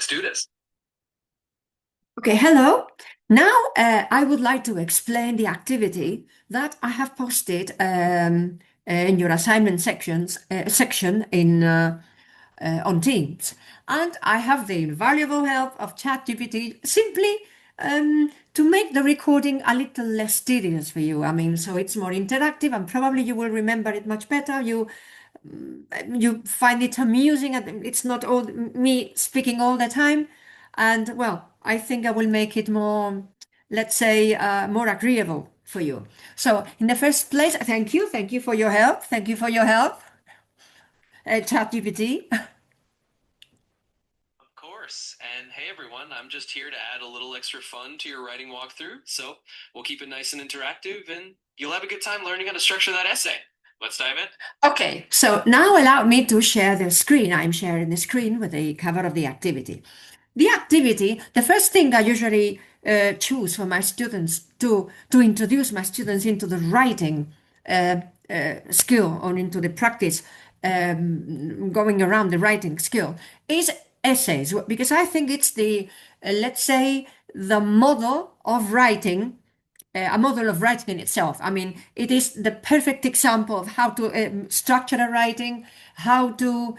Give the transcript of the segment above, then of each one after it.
Let's do this. Okay, hello. Now I would like to explain the activity that I have posted in your assignment section in on Teams, and I have the invaluable help of ChatGPT simply to make the recording a little less tedious for you. I mean, so it's more interactive, and probably you will remember it much better. You find it amusing, and it's not all me speaking all the time. And well, I think I will make it more, let's say, more agreeable for you. So, in the first place, thank you for your help. Thank you for your help, ChatGPT. Of course. And hey, everyone, I'm just here to add a little extra fun to your writing walkthrough. So we'll keep it nice and interactive, and you'll have a good time learning how to structure that essay. Let's dive in. Okay, so now allow me to share the screen. I'm sharing the screen with the cover of the activity. The activity, the first thing I usually choose for my students to introduce my students into the writing skill or into the practice going around the writing skill is essays because I think it's the let's say the model of writing a model of writing in itself. I mean, it is the perfect example of how to structure a writing, how to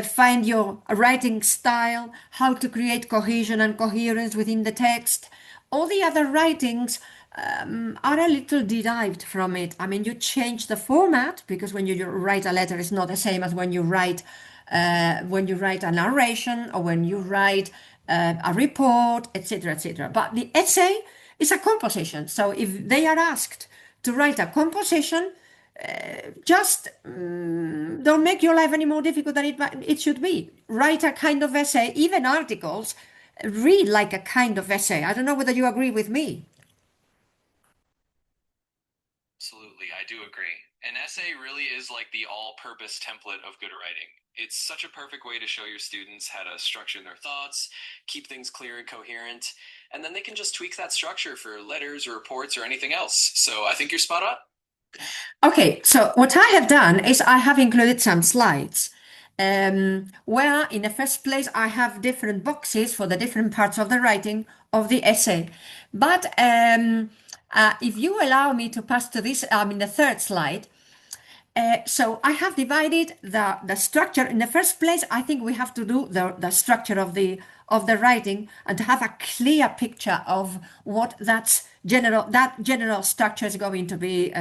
find your writing style, how to create cohesion and coherence within the text. All the other writings are a little derived from it. I mean, you change the format because when you write a letter, it's not the same as when you write a narration or when you write a report, etc., etc. But the essay is a composition. So if they are asked to write a composition, just don't make your life any more difficult than it should be. Write a kind of essay, even articles, read like a kind of essay. I don't know whether you agree with me. Absolutely, I do agree. An essay really is like the all-purpose template of good writing. It's such a perfect way to show your students how to structure their thoughts, keep things clear and coherent, and then they can just tweak that structure for letters or reports or anything else. So I think you're spot on. Okay, so what I have done is I have included some slides where in the first place I have different boxes for the different parts of the writing of the essay. But if you allow me to pass to this, I mean the third slide, so I have divided the structure. In the first place, I think we have to do the structure of the writing and to have a clear picture of what that general structure is going to be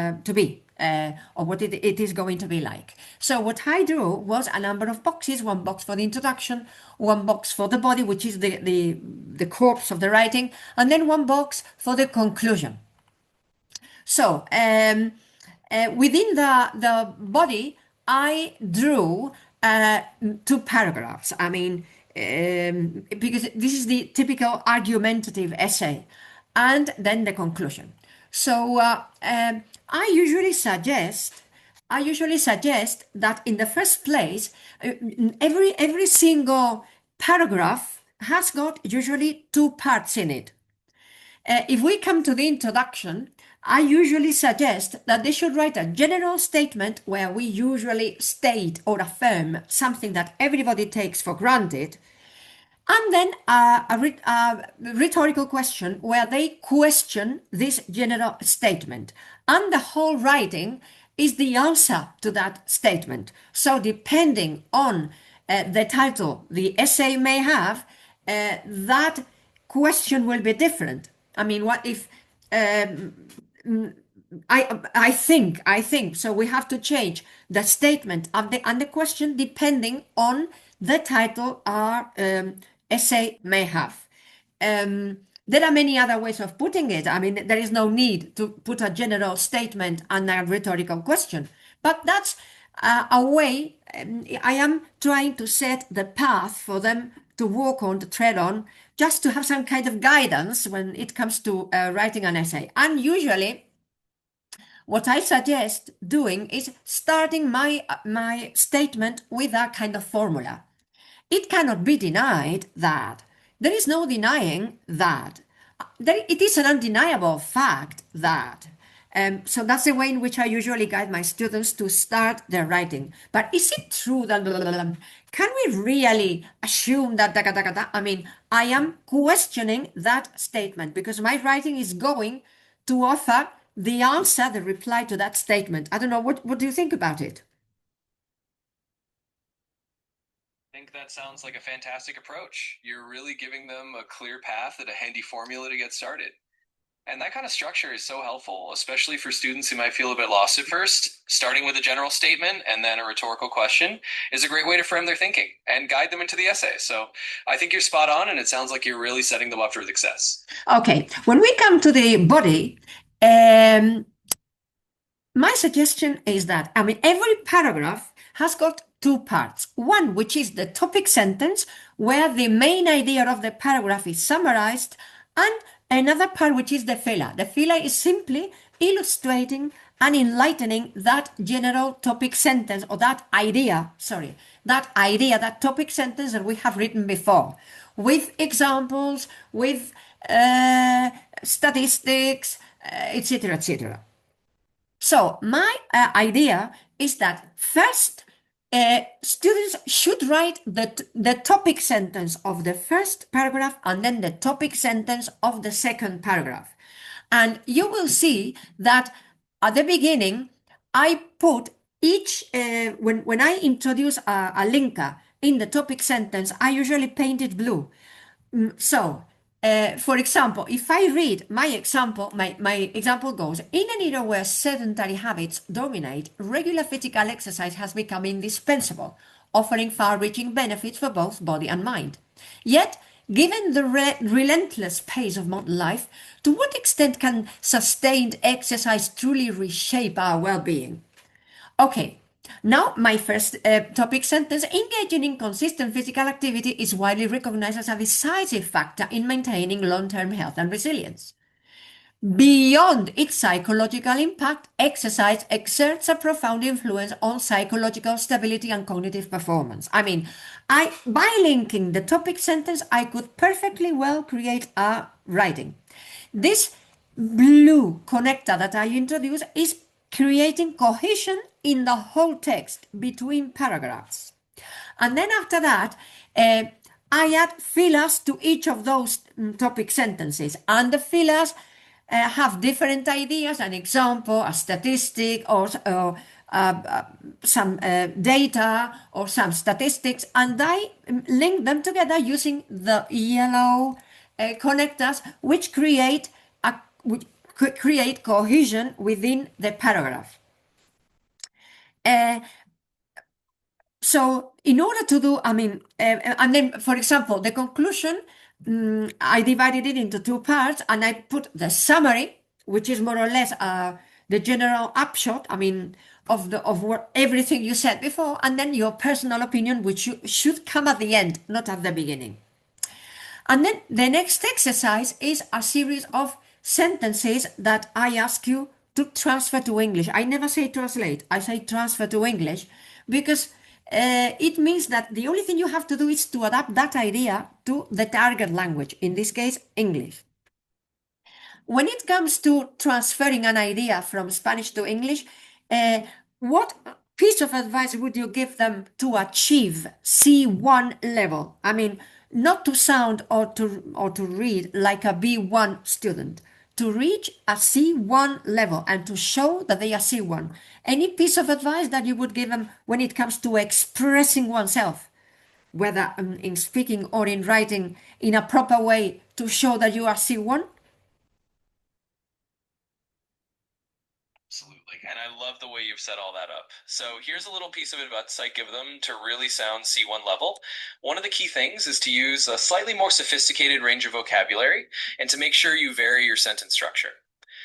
or what it is going to be like. So what I drew was a number of boxes, one box for the introduction, one box for the body, which is the corpse of the writing, and then one box for the conclusion. So within the body, I drew two paragraphs. I mean, because this is the typical argumentative essay, and then the conclusion. So I usually suggest that in the first place, every single paragraph has got usually two parts in it. If we come to the introduction, I usually suggest that they should write a general statement where we usually state or affirm something that everybody takes for granted, and then a rhetorical question where they question this general statement. And the whole writing is the answer to that statement. So, depending on the title the essay may have, that question will be different. I mean, what if I think so we have to change the statement of the question depending on the title our essay may have. There are many other ways of putting it. I mean, there is no need to put a general statement and a rhetorical question, but that's a way. I am trying to set the path for them to walk on, to tread on, just to have some kind of guidance when it comes to writing an essay. And usually, what I suggest doing is starting my statement with a kind of formula. It cannot be denied that there is no denying that it is an undeniable fact that. So that's the way in which I usually guide my students to start their writing. But is it true that can we really assume that da, da, da, da? I mean, I am questioning that statement because my writing is going to offer the answer, the reply to that statement. I don't know. What do you think about it? I think that sounds like a fantastic approach. You're really giving them a clear path and a handy formula to get started. And that kind of structure is so helpful, especially for students who might feel a bit lost at first. Starting with a general statement and then a rhetorical question is a great way to frame their thinking and guide them into the essay. So I think you're spot on, and it sounds like you're really setting them up for success. Okay, when we come to the body, um, my suggestion is that, I mean, every paragraph has got two parts. One, which is the topic sentence, where the main idea of the paragraph is summarized, and another part, which is the filler. The filler is simply illustrating and enlightening that general topic sentence or that idea, that topic sentence that we have written before, with examples, with statistics, etc., etc. So my idea is that first, students should write the topic sentence of the first paragraph and then the topic sentence of the second paragraph. And you will see that at the beginning, I put each, when I introduce a linker in the topic sentence, I usually paint it blue. For example, if I read my example, my example goes, in an era where sedentary habits dominate, regular physical exercise has become indispensable, offering far-reaching benefits for both body and mind. Yet, given the relentless pace of modern life, to what extent can sustained exercise truly reshape our well-being? Okay, now my first topic sentence, engaging in consistent physical activity is widely recognized as a decisive factor in maintaining long-term health and resilience. Beyond its psychological impact, exercise exerts a profound influence on psychological stability and cognitive performance. I mean, by linking the topic sentence, I could perfectly well create a writing. This blue connector that I introduced is creating cohesion in the whole text between paragraphs. And then after that, I add fillers to each of those topic sentences. And the fillers have different ideas, an example, a statistic, or some data or some statistics, and I link them together using the yellow connectors, which create cohesion within the paragraph. So in order to do, I mean, and then, for example, the conclusion, I divided it into two parts and I put the summary, which is more or less the general upshot, I mean, of what everything you said before, and then your personal opinion, which should come at the end, not at the beginning. And then the next exercise is a series of sentences that I ask you to transfer to English. I never say translate, I say transfer to English because it means that the only thing you have to do is to adapt that idea to the target language, in this case, English. When it comes to transferring an idea from Spanish to English, what piece of advice would you give them to achieve C1 level? I mean, not to sound or to read like a B1 student, to reach a C1 level and to show that they are C1. Any piece of advice that you would give them when it comes to expressing oneself, whether in speaking or in writing, in a proper way to show that you are C1? Absolutely. And I love the way you've set all that up. So here's a little piece of advice I give them to really sound C1 level. One of the key things is to use a slightly more sophisticated range of vocabulary and to make sure you vary your sentence structure.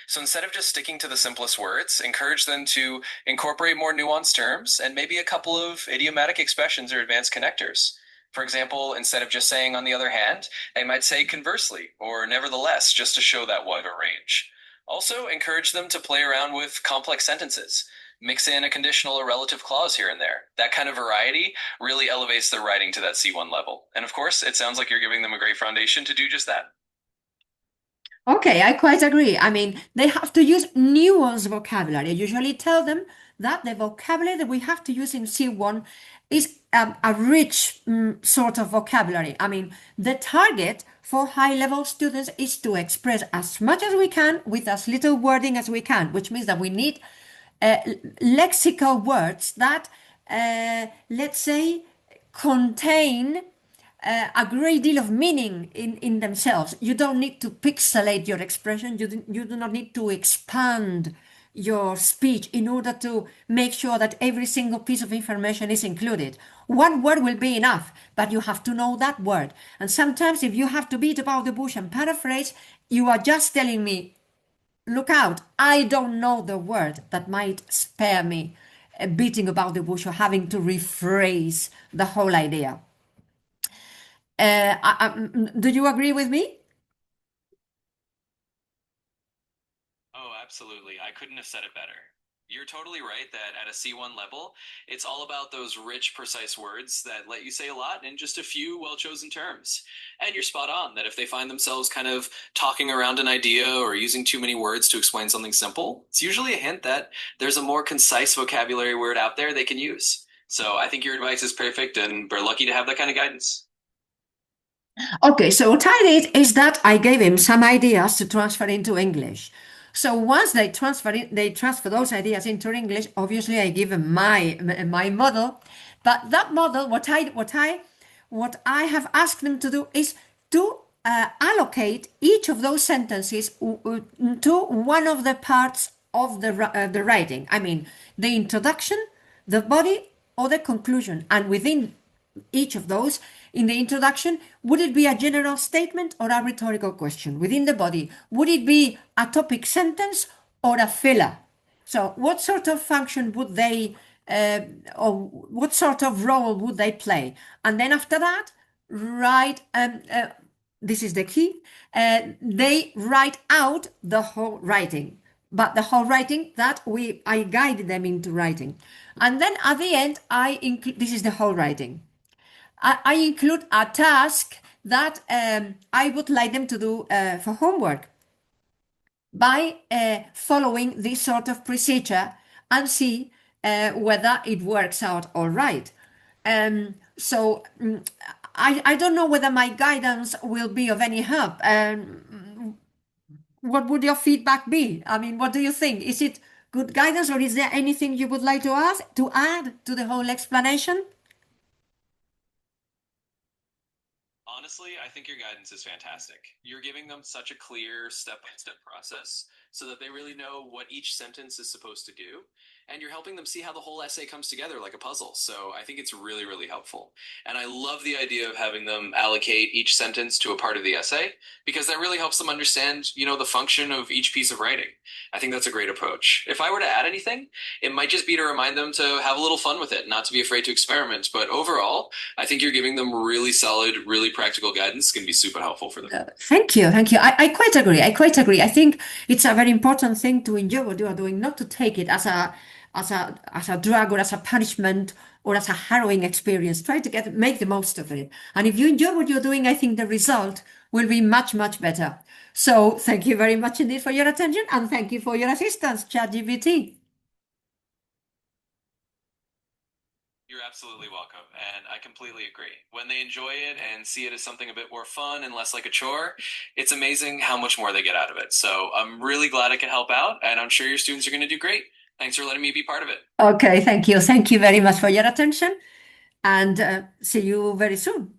So instead of just sticking to the simplest words, encourage them to incorporate more nuanced terms and maybe a couple of idiomatic expressions or advanced connectors. For example, instead of just saying on the other hand, they might say conversely or nevertheless, just to show that wider range. Also, encourage them to play around with complex sentences. Mix in a conditional or relative clause here and there. That kind of variety really elevates their writing to that C1 level. And of course, it sounds like you're giving them a great foundation to do just that. Okay, I quite agree. I mean, they have to use nuanced vocabulary. I usually tell them that the vocabulary that we have to use in C1 is a rich sort of vocabulary. I mean, the target for high level students is to express as much as we can with as little wording as we can, which means that we need uh, lexical words that, let's say, contain a great deal of meaning in themselves. You don't need to pixelate your expression. You do not need to expand your speech in order to make sure that every single piece of information is included. One word will be enough, but you have to know that word. And sometimes, if you have to beat about the bush and paraphrase, you are just telling me, look out, I don't know the word that might spare me beating about the bush or having to rephrase the whole idea. Do you agree with me? Oh, absolutely. I couldn't have said it better. You're totally right that at a C1 level, it's all about those rich, precise words that let you say a lot in just a few well chosen terms. And you're spot on that if they find themselves kind of talking around an idea or using too many words to explain something simple, it's usually a hint that there's a more concise vocabulary word out there they can use. So I think your advice is perfect, and we're lucky to have that kind of guidance. Okay, so what I did is that I gave him some ideas to transfer into English. So once they transfer those ideas into English. Obviously, I give him my model, but that model, what I have asked them to do is to allocate each of those sentences to one of the parts of the writing. I mean, the introduction, the body, or the conclusion, and within each of those, in the introduction, would it be a general statement or a rhetorical question? Within the body, would it be a topic sentence or a filler? So, what sort of function would they, or what sort of role would they play? And then after that, write, this is the key, they write out the whole writing. But the whole writing that I guided them into writing. And then at the end, I include, this is the whole writing. I include a task that I would like them to do for homework by following this sort of procedure and see whether it works out all right. I don't know whether my guidance will be of any help. What would your feedback be? I mean, what do you think? Is it good guidance, or is there anything you would like to add to the whole explanation? Honestly, I think your guidance is fantastic. You're giving them such a clear step by step process so that they really know what each sentence is supposed to do. And you're helping them see how the whole essay comes together like a puzzle. So I think it's really, really helpful. And I love the idea of having them allocate each sentence to a part of the essay because that really helps them understand, the function of each piece of writing. I think that's a great approach. If I were to add anything, it might just be to remind them to have a little fun with it, not to be afraid to experiment. But overall, I think you're giving them really solid, really practical guidance. It's going to be super helpful for them. Thank you, thank you. I quite agree. I quite agree. I think it's a very important thing to enjoy what you are doing, not to take it as a drug or as a punishment or as a harrowing experience. Try to make the most of it. And if you enjoy what you're doing, I think the result will be much, much better. So thank you very much indeed for your attention, and thank you for your assistance, ChatGPT. You're absolutely welcome. And I completely agree. When they enjoy it and see it as something a bit more fun and less like a chore, it's amazing how much more they get out of it. So I'm really glad I can help out, and I'm sure your students are going to do great. Thanks for letting me be part of it. Okay, thank you. Thank you very much for your attention, and see you very soon.